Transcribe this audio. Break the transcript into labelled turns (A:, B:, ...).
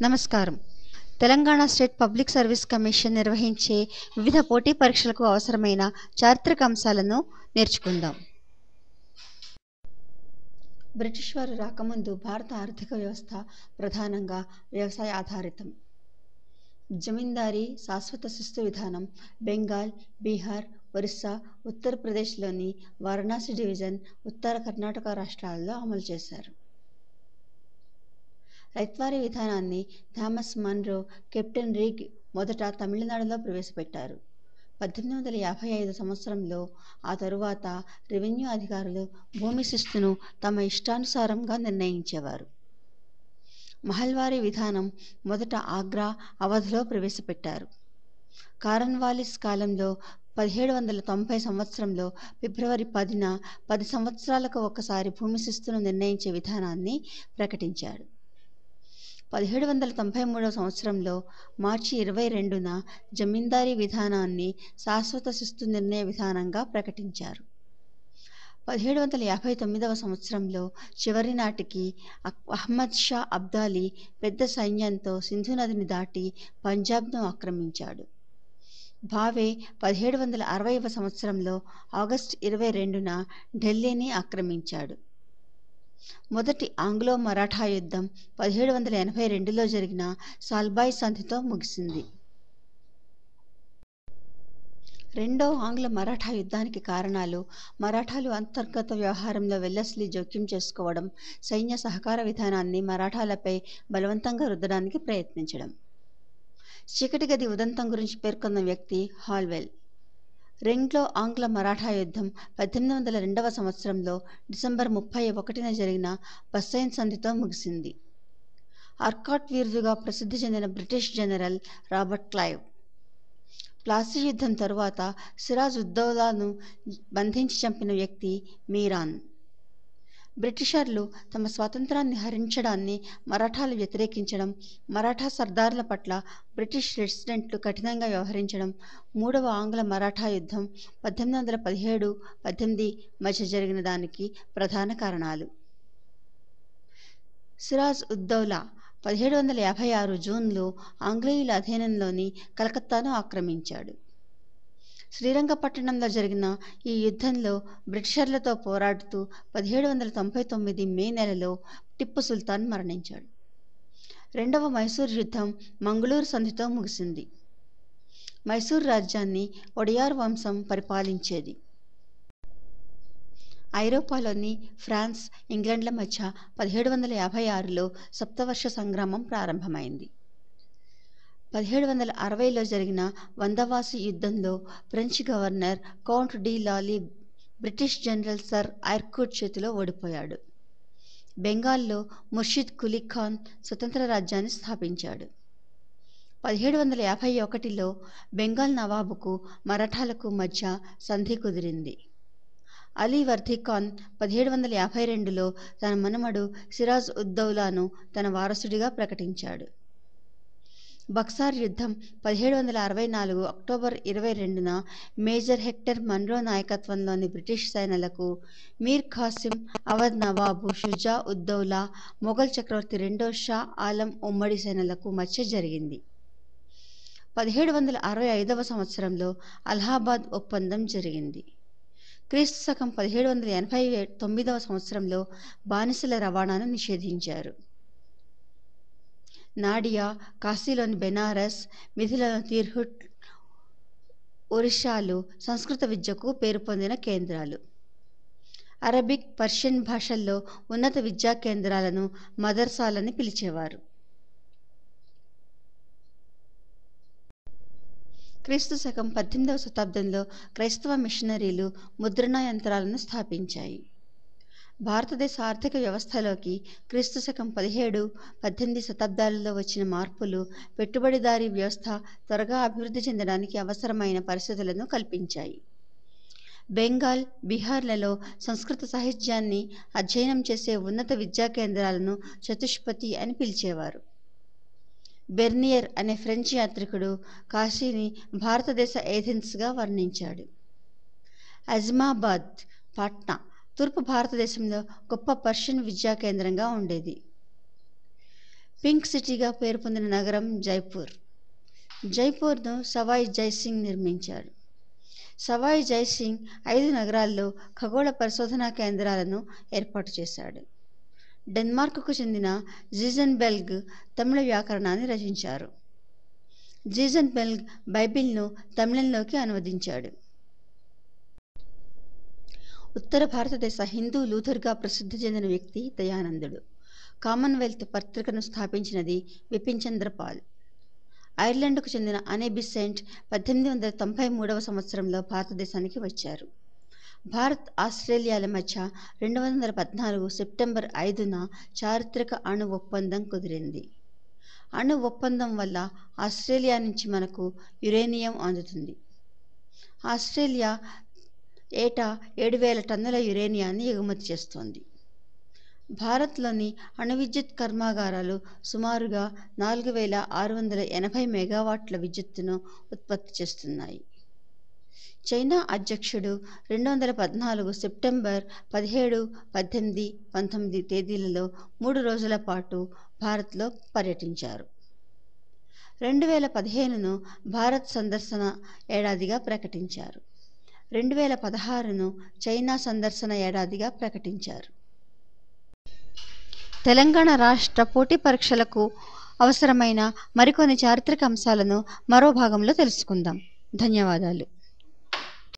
A: నమస్కారం. Telangana state public service commission నిర్వహించే వివిధ పోటీ పరీక్షలకు అవసరమైన చారిత్రక అంశాలను నేర్చుకుందాం. బ్రిటిష్ వారు రాకముందు భారత ఆర్థిక వ్యవస్థ ప్రధానంగా వ్యవసాయ ఆధారితం. జమీందారీ శాశ్వత శిస్తు విధానం బెంగాల్, బీహార్, ఒరిస్సా, ఉత్తరప్రదేశ్లోని వారణాసి డివిజన్, ఉత్తర కర్ణాటక రాష్ట్రాలలో అమలు చేశారు. రైత్వారీ విధానాన్ని థామస్ మన్రో, కెప్టెన్ రీడ్ మొదట తమిళనాడులో ప్రవేశపెట్టారు. 1855 సంవత్సరంలో ఆ తరువాత రెవెన్యూ అధికారులు భూమి శిస్తును తమ ఇష్టానుసారంగా నిర్ణయించేవారు. మహల్వారీ విధానం మొదట ఆగ్రా, అవధ్లో ప్రవేశపెట్టారు. కారన్వాలిస్ కాలంలో 1790 సంవత్సరంలో ఫిబ్రవరి 10న 10 సంవత్సరాలకు ఒకసారి భూమి శిస్తును నిర్ణయించే విధానాన్ని ప్రకటించాడు. 1793 సంవత్సరంలో మార్చి 22న జమీందారీ విధానాన్ని శాశ్వత శిస్తు నిర్ణయ విధానంగా ప్రకటించారు. 1759 సంవత్సరంలో చివరి నాటికి అహ్మద్ షా అబ్దాలీ పెద్ద సైన్యంతో సింధు నదిని దాటి పంజాబ్ను ఆక్రమించాడు. భావే 1760వ సంవత్సరంలో ఆగస్టు 22న ఢిల్లీని ఆక్రమించాడు. మొదటి ఆంగ్లో మరాఠా యుద్ధం 1782లో జరిగిన సాల్బాయ్ సంధితో ముగిసింది. రెండో ఆంగ్ల మరాఠా యుద్ధానికి కారణాలు మరాఠాలు అంతర్గత వ్యవహారంలో వెల్లస్లీ జోక్యం చేసుకోవడం, సైన్య సహకార విధానాన్ని మరాఠాలపై బలవంతంగా రుద్దడానికి ప్రయత్నించడం. చీకటి గది ఉదంతం గురించి పేర్కొన్న వ్యక్తి హాల్వెల్. రెండో ఆంగ్ల మరాఠా యుద్ధం 1802వ సంవత్సరంలో డిసెంబర్ 31న జరిగిన బస్సైన్ సంధితో ముగిసింది. ఆర్కాట్ వీరుడుగా ప్రసిద్ధి చెందిన British general Robert Clive. Plassey యుద్ధం తరువాత సిరాజ్ ఉద్దౌలాను బంధించి చంపిన వ్యక్తి మీరాన్. బ్రిటిషర్లు తమ స్వాతంత్రాన్ని హరించడాన్ని మరాఠాలు వ్యతిరేకించడం, మరాఠా సర్దార్ల పట్ల బ్రిటిష్ రెసిడెంట్లు కఠినంగా వ్యవహరించడం, మూడవ ఆంగ్ల మరాఠా యుద్ధం 1817-18 మధ్య జరిగిన దానికి ప్రధాన కారణాలు. సిరాజ్ ఉద్దౌలా 1756 జూన్లో ఆంగ్లేయుల అధీనంలోని కలకత్తాను ఆక్రమించాడు. శ్రీరంగపట్టణంలో జరిగిన ఈ యుద్ధంలో బ్రిటిషర్లతో పోరాడుతూ 1799 మే నెలలో టిప్పు సుల్తాన్ మరణించాడు. రెండవ మైసూర్ యుద్ధం మంగళూరు సంధితో ముగిసింది. మైసూర్ రాజ్యాన్ని ఒడియార్ వంశం పరిపాలించేది. ఐరోపాలోని ఫ్రాన్స్, ఇంగ్లాండ్ల మధ్య 1756లో సప్తవర్ష సంగ్రామం ప్రారంభమైంది. 1760లో జరిగిన వందవాసి యుద్ధంలో French governor Count de Lally British general sir Eyre Coote చేతిలో ఓడిపోయాడు. బెంగాల్లో ముర్షిద్ కులీ ఖాన్ స్వతంత్ర రాజ్యాన్ని స్థాపించాడు. 1751లో బెంగాల్ నవాబుకు మరాఠాలకు మధ్య సంధి కుదిరింది. అలీ వర్దీ ఖాన్ 1752లో తన మనుమడు సిరాజ్ ఉద్దౌలాను తన వారసుడిగా ప్రకటించాడు. బక్సార్ యుద్ధం 1764 అక్టోబర్ 22న మేజర్ హెక్టర్ మన్రో నాయకత్వంలోని బ్రిటిష్ సేనలకు మీర్ ఖాసిం, అవధ్ నవాబు షుజా ఉద్దౌలా, మొఘల్ చక్రవర్తి రెండో షా ఆలం ఉమ్మడి సేనలకు మధ్య జరిగింది. 1765వ సంవత్సరంలో అలహాబాద్ ఒప్పందం జరిగింది. క్రీస్తు శకం 1789వ సంవత్సరంలో బానిసల రవాణాను నిషేధించారు. నాడియా, కాశీలోని బెనారస్, మిథిలలోని తిర్హుట్, ఒరిస్సాలు సంస్కృత విద్యకు పేరు పొందిన కేంద్రాలు. అరబిక్, పర్షియన్ భాషల్లో ఉన్నత విద్యా కేంద్రాలను మదర్సాలని పిలిచేవారు. క్రీస్తు శకం 18వ శతాబ్దంలో క్రైస్తవ మిషనరీలు ముద్రణా యంత్రాలను స్థాపించాయి. భారతదేశ ఆర్థిక వ్యవస్థలోకి క్రీస్తు శకం 17-18 శతాబ్దాలలో వచ్చిన మార్పులు పెట్టుబడిదారీ వ్యవస్థ త్వరగా అభివృద్ధి చెందడానికి అవసరమైన పరిస్థితులను కల్పించాయి. బెంగాల్, బీహార్లలో సంస్కృత సాహిత్యాన్ని అధ్యయనం చేసే ఉన్నత విద్యా కేంద్రాలను చతుష్పతి అని పిలిచేవారు. బెర్నియర్ అనే ఫ్రెంచ్ యాత్రికుడు కాశీని భారతదేశ ఏథెన్స్గా వర్ణించాడు. అజ్మాబాద్, పాట్నా తూర్పు భారతదేశంలో గొప్ప పర్షియన్ విద్యా కేంద్రంగా ఉండేది. పింక్ సిటీగా పేరు పొందిన నగరం జైపూర్. జైపూర్ను సవాయ్ జైసింగ్ నిర్మించాడు. సవాయ్ జైసింగ్ 5 నగరాల్లో ఖగోళ పరిశోధనా కేంద్రాలను ఏర్పాటు చేశాడు. డెన్మార్క్కు చెందిన జీజెన్బెల్గ్ తమిళ వ్యాకరణాన్ని రచించారు. జీజెన్బెల్గ్ బైబిల్ను తమిళంలోకి అనువదించాడు. ఉత్తర భారతదేశ హిందూ లూథర్గా ప్రసిద్ధి చెందిన వ్యక్తి దయానందుడు. కామన్వెల్త్ పత్రికను స్థాపించినది బిపిన్ చంద్ర పాల్. ఐర్లాండ్కు చెందిన అనే బిసెంట్ 1893వ సంవత్సరంలో భారతదేశానికి వచ్చారు. భారత్ ఆస్ట్రేలియాల మధ్య 2014 సెప్టెంబర్ 5న చారిత్రక అణు ఒప్పందం కుదిరింది. అణు ఒప్పందం వల్ల ఆస్ట్రేలియా నుంచి మనకు యురేనియం అందుతుంది. ఆస్ట్రేలియా ఏటా 7,000 టన్నుల యురేనియాన్ని ఎగుమతి చేస్తోంది. భారత్లోని అణు విద్యుత్ కర్మాగారాలు సుమారుగా 4,680 మెగావాట్ల విద్యుత్తును ఉత్పత్తి చేస్తున్నాయి. చైనా అధ్యక్షుడు 2014 సెప్టెంబర్ 17, 18, 19 తేదీలలో 3 రోజుల పాటు భారత్లో పర్యటించారు. 2015ను భారత్ సందర్శన ఏడాదిగా ప్రకటించారు. 2016ను చైనా సందర్శన ఏడాదిగా ప్రకటించారు. తెలంగాణ రాష్ట్ర పోటీ పరీక్షలకు అవసరమైన మరికొన్ని చారిత్రక అంశాలను మరో భాగంలో తెలుసుకుందాం. ధన్యవాదాలు.